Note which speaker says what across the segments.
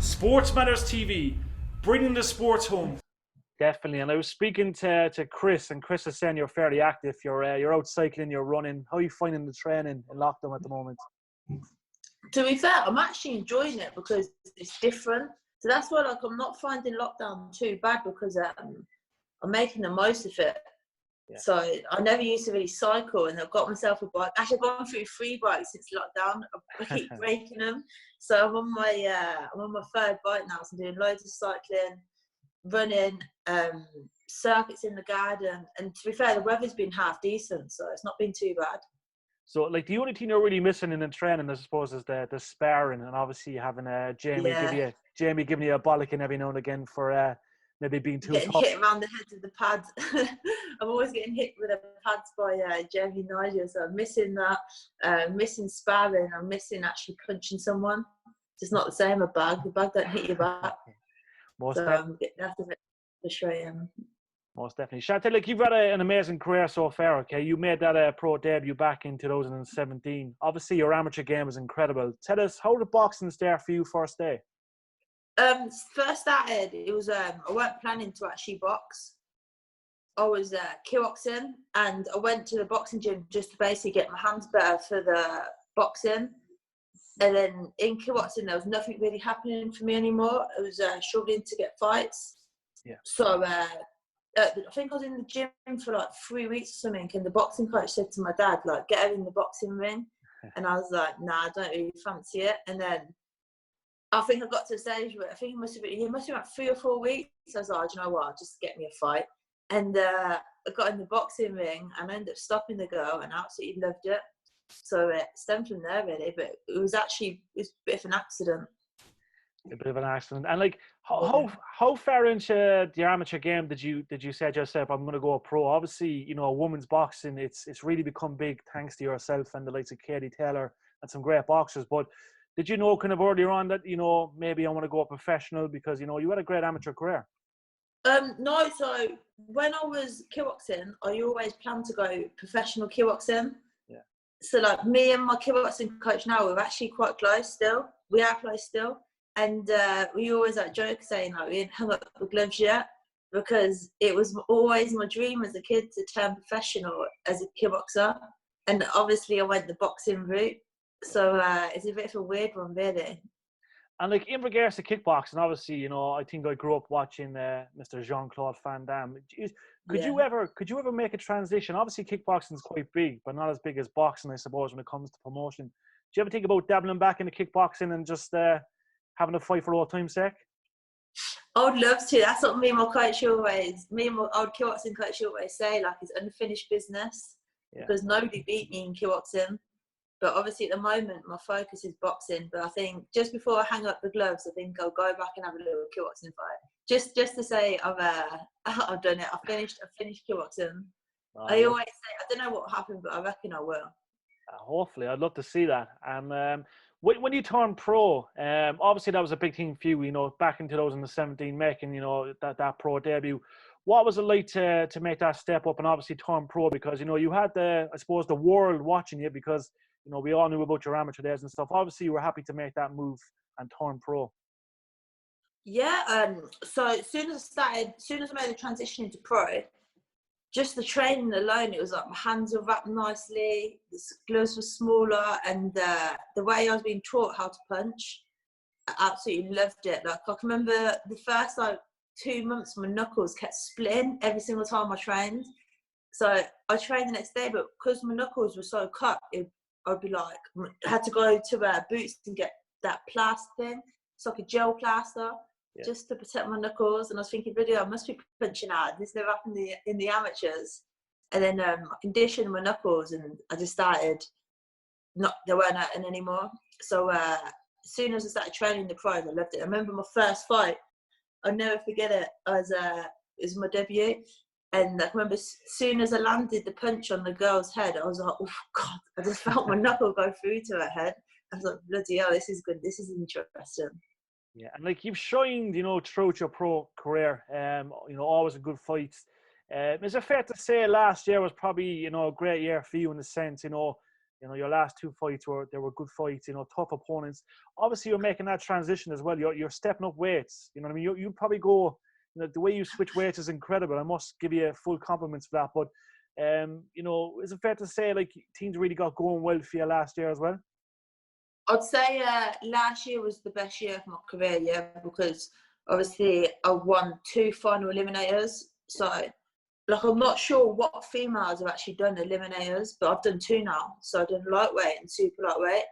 Speaker 1: Sports Matters TV, bringing the sports home.
Speaker 2: Definitely. And I was speaking to Chris, and Chris is saying you're fairly active. You're out cycling, you're running. How are you finding the training in lockdown at the moment?
Speaker 3: To be fair, I'm actually enjoying it because it's different. So that's why, like, I'm not finding lockdown too bad because I'm making the most of it. Yeah. So I never used to really cycle, and I've got myself a bike. Actually, I've gone through 3 bikes since lockdown. I keep breaking them. So I'm on my 3rd bike now. So I'm doing loads of cycling, running, circuits in the garden. And to be fair, the weather's been half decent, so it's not been too bad.
Speaker 2: So, like, the only thing you're really missing in the training, I suppose, is the sparring, and obviously having Jamie giving you a bollocking every now and again for maybe being too
Speaker 3: getting
Speaker 2: tough.
Speaker 3: Hit around the head with the pads. I'm always getting hit with the pads by Jamie Nigel, so I'm missing that. Missing sparring. I'm missing actually punching someone. It's not the same. The bag don't hit your back.
Speaker 2: Most
Speaker 3: so
Speaker 2: definitely.
Speaker 3: That's a bit frustrating.
Speaker 2: Most definitely. Chantal, like, you've had an amazing career so far, okay? You made that pro debut back in 2017. Obviously, your amateur game was incredible. Tell us, how did boxing start for you first day?
Speaker 3: First started, it was, I weren't planning to actually box. I was kickboxing, and I went to the boxing gym just to basically get my hands better for the boxing. And then in kickboxing, there was nothing really happening for me anymore. I was struggling to get fights. Yeah. So I think I was in the gym for like 3 weeks or something, and the boxing coach said to my dad, like, get her in the boxing ring. And I was like, nah, I don't really fancy it. And then I think I got to a stage where I think it must have been like 3 or 4 weeks. So I was like, you know what, just get me a fight. And I got in the boxing ring, and I ended up stopping the girl, and I absolutely loved it. So it stemmed from there, really. But it was a bit of an accident.
Speaker 2: A bit of an accident. And, like, how far into the amateur game did you say to yourself, I'm going to go pro? Obviously, you know, women's boxing, it's really become big thanks to yourself and the likes of Katie Taylor and some great boxers. But did you know kind of earlier on that, you know, maybe I want to go professional, because, you know, you had a great amateur career?
Speaker 3: No, so when I was kickboxing, I always planned to go professional kickboxing. Yeah. So, like, me and my kickboxing coach now, we're actually quite close still. We are close still. And we always joke saying, like, we didn't hang up the gloves yet, because it was always my dream as a kid to turn professional as a kickboxer. And obviously I went the boxing route. So it's a bit of a weird one, really.
Speaker 2: And, like, in regards to kickboxing, obviously, you know, I think I grew up watching Mr. Jean-Claude Van Damme. Could you ever make a transition? Obviously, kickboxing is quite big, but not as big as boxing, I suppose, when it comes to promotion. Do you ever think about dabbling back into kickboxing and just having a fight for old time's sake?
Speaker 3: I would love to. That's what me and my old kickboxing coach always say, like, it's unfinished business. Yeah. Because nobody beat me in kickboxing. But obviously, at the moment, my focus is boxing. But I think just before I hang up the gloves, I think I'll go back and have a little kickboxing fight. Just to say I've done it. I've finished kickboxing. I always say, I don't know what happened, but I reckon I will.
Speaker 2: Hopefully, I'd love to see that. And when you turned pro, obviously that was a big thing for you. You know, back in 2017, making, you know, that pro debut. What was it like to make that step up and obviously turn pro? Because, you know, you had the world watching you, because, you know, we all knew about your amateur days and stuff. Obviously, you were happy to make that move and turn pro.
Speaker 3: Yeah. So as soon as I made the transition into pro, just the training alone, it was like my hands were wrapped nicely, the gloves were smaller, and the way I was being taught how to punch, I absolutely loved it. Like, I can remember the first 2 months, my knuckles kept splitting every single time I trained. So I trained the next day, but because my knuckles were so cut, I'd be like, I had to go to Boots and get that plaster thing. It's like a gel plaster. Yeah. Just to protect my knuckles. And I was thinking, really, I must be punching out. This never happened in the amateurs. And then I conditioned my knuckles, and I just started, they weren't hurting anymore. So as soon as I started training the pros, I loved it. I remember my first fight, I'll never forget it. It was my debut. And I remember as soon as I landed the punch on the girl's head, I was like, oh, God, I just felt my knuckle go through to her head. I was like, bloody hell, this is good. This is interesting.
Speaker 2: Yeah, and, like, you've shined, you know, throughout your pro career, you know, always in good fights. Is it fair to say last year was probably, you know, a great year for you in the sense, you know, You know, your last two fights were good fights. You know, tough opponents. Obviously, you're making that transition as well. You're stepping up weights. You know what I mean? You probably go. You know, the way you switch weights is incredible. I must give you full compliments for that. But you know, is it fair to say like things really got going well for you last year as well?
Speaker 3: I'd say last year was the best year of my career, yeah, because obviously I won 2 final eliminators. So, like, I'm not sure what females have actually done eliminators, but I've done 2 now. So I've done lightweight and super lightweight,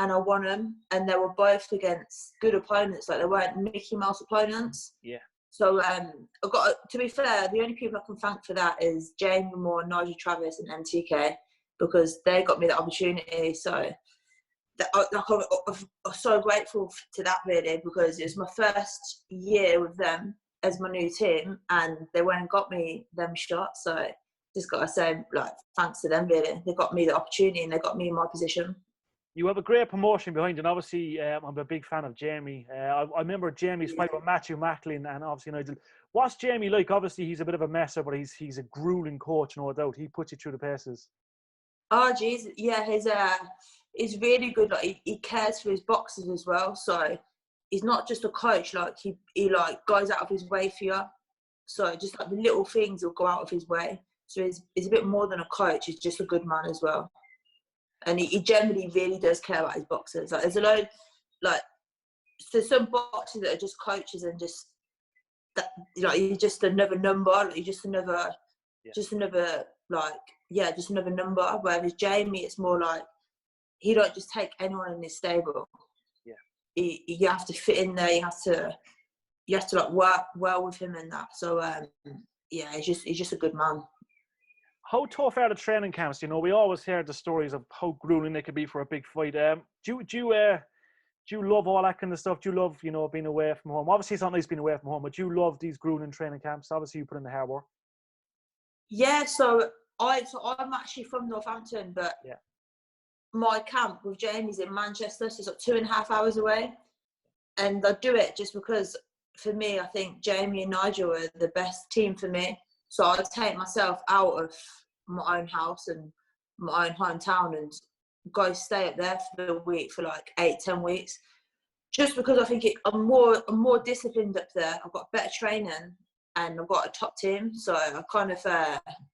Speaker 3: and I won them, and they were both against good opponents. Like, they weren't Mickey Mouse opponents.
Speaker 2: Yeah.
Speaker 3: So I've got to be fair, the only people I can thank for that is Jamie Moore, Nigel Travis, and MTK, because they got me the opportunity. So I'm so grateful to that, really, because it was my first year with them as my new team, and they went and got me them shots. So just got to say, like, thanks to them, really. They got me the opportunity and they got me in my position.
Speaker 2: You have a great promotion behind you, and obviously I'm a big fan of Jamie. I remember Jamie's fight with Matthew Macklin, and obviously Nigel. What's Jamie like? Obviously he's a bit of a messer, but he's a grueling coach, no doubt. He puts you through the paces.
Speaker 3: Oh, geez, yeah, he's really good. Like, he cares for his boxers as well. So he's not just a coach. Like, he like goes out of his way for you. So just like the little things will go out of his way. So he's a bit more than a coach. He's just a good man as well. And he generally really does care about his boxers. Like, there's a load, like, there's some boxers that are just coaches and just that, like, you're just another number. Like, you're just another number. Whereas Jamie, it's more like he don't just take anyone in his stable.
Speaker 2: Yeah.
Speaker 3: You have to fit in there. You have to like work well with him and that. So yeah, he's just a good man.
Speaker 2: How tough are the training camps? You know, we always hear the stories of how grueling they could be for a big fight. Do you love all that kind of stuff? Do you love, you know, being away from home? Obviously, it's not nice being away from home, but you love these grueling training camps. Obviously, you put in the hard work.
Speaker 3: Yeah, so I'm actually from Northampton, but
Speaker 2: yeah,
Speaker 3: my camp with Jamie's in Manchester, so it's like 2.5 hours away. And I do it just because, for me, I think Jamie and Nigel are the best team for me. So I take myself out of my own house and my own hometown and go stay up there for a week, for like 8-10 weeks, just because I think I'm more disciplined up there. I've got better training and I've got a top team. So I kind of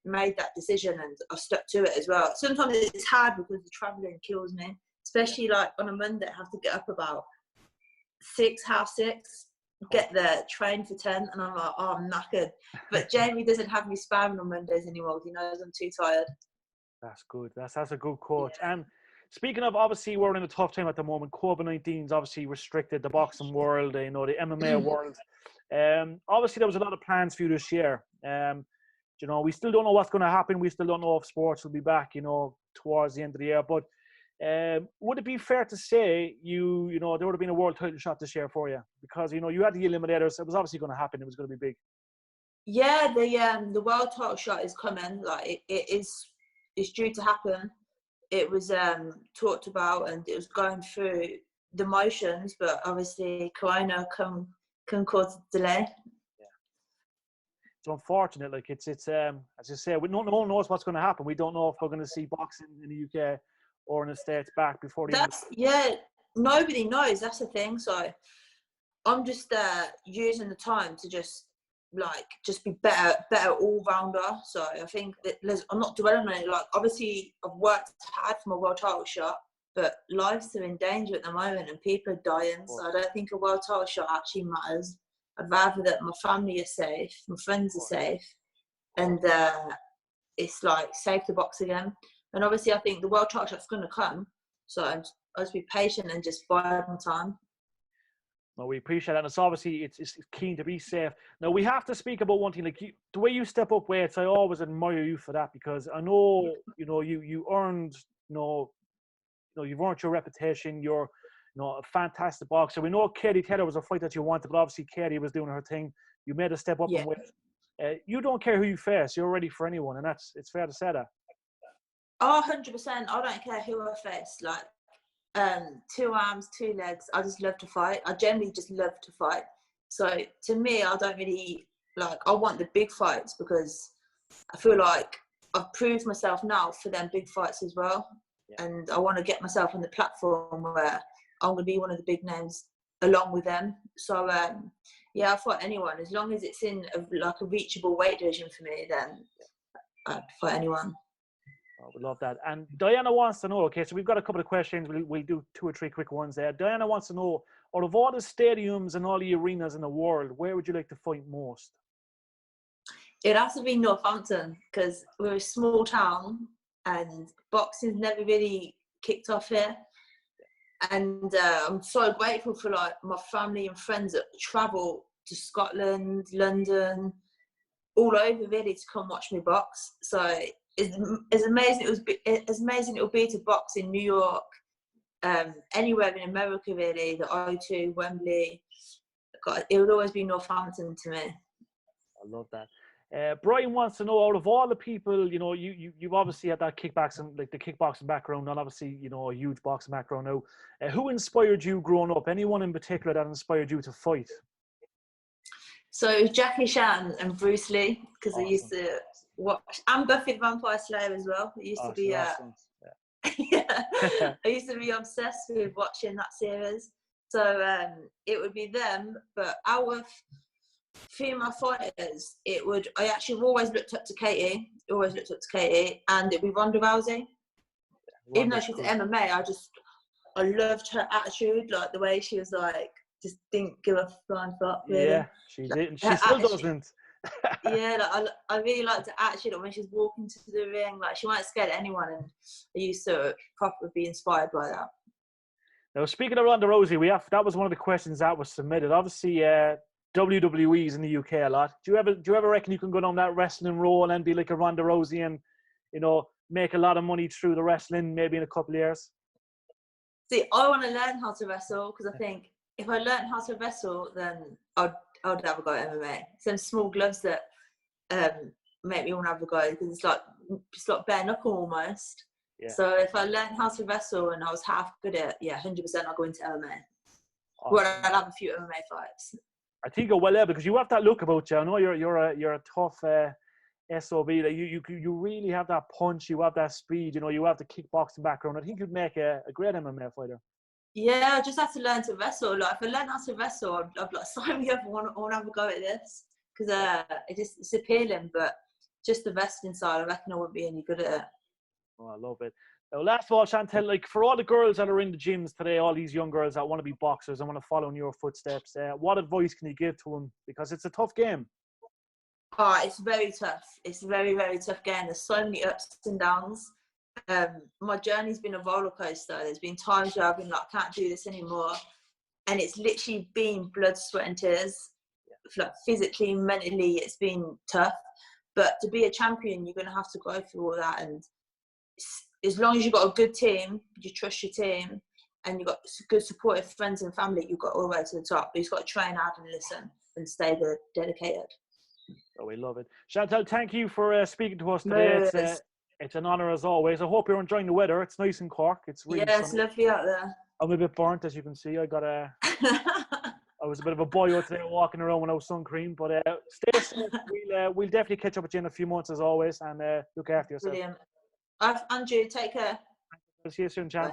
Speaker 3: made that decision and I've stuck to it as well. Sometimes it's hard because the travelling kills me, especially like on a Monday. I have to get up about 6, 6:30. Get there, train for 10, and I'm like, oh, I'm knackered. But Jamie doesn't have me spamming on Mondays anymore. He knows I'm too tired.
Speaker 2: That's good. That's a good coach. Yeah. And speaking of, obviously, we're in a tough time at the moment. COVID-19 is obviously restricted the boxing world, you know, the MMA world. Obviously, there was a lot of plans for you this year. You know, we still don't know what's going to happen. We still don't know if sports will be back, you know, towards the end of the year. But would it be fair to say you know, there would have been a world title shot this year for you? Because, you know, you had the eliminators. It was obviously going to happen. It was going to be big.
Speaker 3: Yeah, the world title shot is coming. Like, it's due to happen. It was talked about and it was going through the motions, but obviously Corona can cause a delay.
Speaker 2: Yeah, it's unfortunate. Like, it's as you say, no one knows what's going to happen. We don't know if we're going to see boxing in the UK or in the States back before the end.
Speaker 3: Yeah, nobody knows. That's the thing. So I'm just using the time to just be better all rounder. So I think that I'm not dwelling on it. Like, obviously I've worked hard for my world title shot, but lives are in danger at the moment and people are dying. So I don't think a world title shot actually matters. I'd rather that my family is safe, my friends are safe, and it's like safe to box again. And obviously I think the world title shot's going to come. So I'll just be patient and just bide my time.
Speaker 2: No, we appreciate that. And it's obviously it's keen to be safe. Now, we have to speak about one thing. Like, the way you step up weights, I always admire you for that, because I know, you know, you earned, you've earned your reputation. You're, you know, a fantastic boxer. We know Katie Taylor was a fight that you wanted, but obviously Katie was doing her thing. You made a step up in weight. You don't care who you face. You're ready for anyone, and it's fair to say that.
Speaker 3: Oh, 100%. I don't care who I face. Like, 2 arms, 2 legs. I just love to fight. I generally just love to fight. So to me, I don't really I want the big fights because I feel like I've proved myself now for them big fights as well. and I want to get myself on the platform where I'm going to be one of the big names along with them. So I fight anyone as long as it's in a reachable weight division for me. Then I'd fight anyone.
Speaker 2: Oh, we love that. And Diana wants to know, okay, so we've got a couple of questions. We'll do 2 or 3 quick ones there. Diana wants to know, out of all the stadiums and all the arenas in the world, where would you like to fight most?
Speaker 3: It has to be Northampton because we're a small town and boxing's never really kicked off here. And I'm so grateful for like my family and friends that travel to Scotland, London, all over really to come watch me box. So as amazing it will be to box in New York, anywhere in America really, the O2, Wembley. It would always be Northampton to me.
Speaker 2: I love that. Brian wants to know, out of all the people, you know, you've obviously had that kickboxing, like the kickboxing background, and obviously, you know, a huge boxing background now. Who inspired you growing up? Anyone in particular that inspired you to fight?
Speaker 3: So Jackie Chan and Bruce Lee, because
Speaker 2: Awesome.
Speaker 3: I used to watch, and Buffy the Vampire Slayer as well. It used to be,
Speaker 2: awesome.
Speaker 3: yeah. I used to be obsessed with watching that series. So it would be them, but out of female fighters, I actually always looked up to Katie, and it'd be Ronda Rousey. Even though she's MMA, I loved her attitude, like the way she was like, just didn't give a flying fuck, really.
Speaker 2: Yeah, she didn't. She still doesn't.
Speaker 3: Yeah, like, I really liked her attitude. Like when she was walking to the ring, like she wasn't scared of anyone, and I used to properly be inspired by that.
Speaker 2: Now, speaking of Ronda Rousey, that was one of the questions that was submitted. Obviously, WWE's in the UK a lot. Do you ever reckon you can go down that wrestling role and be like a Ronda Rousey and, you know, make a lot of money through the wrestling maybe in a couple of years?
Speaker 3: See, I want to learn how to wrestle because I think if I learn how to wrestle, then I'd have a go at MMA. Some small gloves that make me want to have a go because it's like bare knuckle almost. Yeah. So if I learned how to wrestle and I was half good at it, 100% I'll go into MMA. Awesome. Well, I'll have a few MMA fights.
Speaker 2: I think you're well there because you have that look about you. I know you're a tough SOB. That you really have that punch. You have that speed. You know, you have the kickboxing background. I think you'd make a great MMA fighter.
Speaker 3: Yeah, I just have to learn to wrestle. Like if I learn how to wrestle, I'd like sign me up. I want to have a go at this because it's appealing. But just the wrestling side, I reckon I wouldn't be any good at it.
Speaker 2: Oh, I love it. Now, last of all, Chantel, like for all the girls that are in the gyms today, all these young girls that want to be boxers and want to follow in your footsteps, what advice can you give to them? Because it's a tough game.
Speaker 3: Oh, it's very tough. It's a very, very tough game. There's so many ups and downs. My journey's been a roller coaster. There's been times where I've been like, I can't do this anymore. And it's literally been blood, sweat and tears. Like physically, mentally, it's been tough. But to be a champion, you're going to have to go through all that. And as long as you've got a good team, you trust your team, and you've got good supportive friends and family, you've got all the way to the top. But you've got to train hard and listen and stay dedicated.
Speaker 2: Oh, we love it. Chantel, thank you for speaking to us today. It's an honour as always. I hope you're enjoying the weather. It's nice in Cork. It's really sunny.
Speaker 3: It's lovely out there.
Speaker 2: I'm a bit burnt, as you can see. I was a bit of a boy out there walking around with no sun cream. But stay safe. We'll definitely catch up with you in a few months as always, and look after yourself.
Speaker 3: Brilliant. Andrew, take care.
Speaker 2: See you soon, Chan.